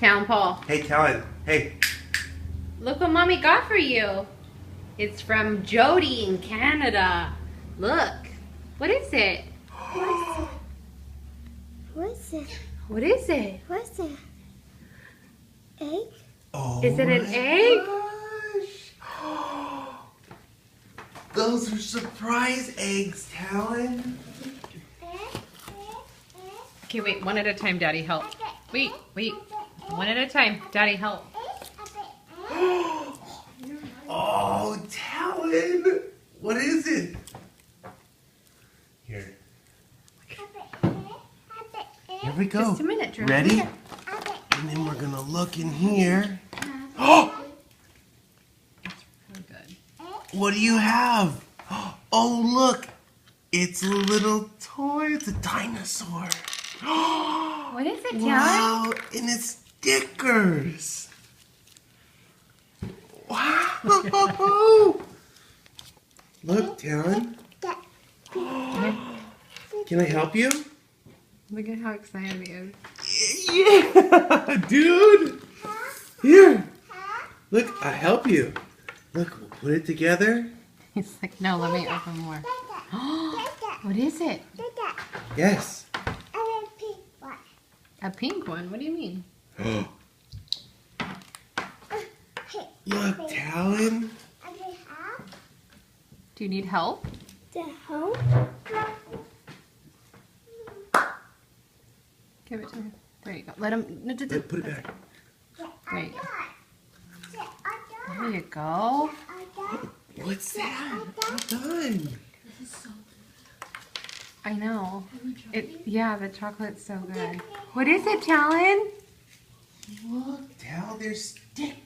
Talon Paul. Hey, Talon. Hey. Look what Mommy got for you. It's from Jody in Canada. Look. What is it? What's it? What is it? What's it? Egg? Oh, Is it an egg? Gosh. Those are surprise eggs, Talon. Okay, wait. One at a time, Daddy. Help. Wait. One at a time. Daddy, help. Oh, Talon. What is it? Here. Here we go. Just a minute, Drew. Ready? And then we're going to look in here. Oh! Really good. What do you have? Oh, look. It's a little toy. It's a dinosaur. What is it, Talon? Wow. And it's stickers. Wow. Look, Talon. Can I help you? Look at how excited he is. Yeah, dude. Here. Look, I'll help you. Look, we'll put it together. He's like, no, let me open more. What is it? Yes. A pink one? What do you mean? Look, Talon. Do you need help? The home? Give it to him. There you go. Let him. No, Put it back. There you go. There you go. What's that? Well done. I know. Yeah, the chocolate's so good. What is it, Talon? Look, Tal, there's stickers.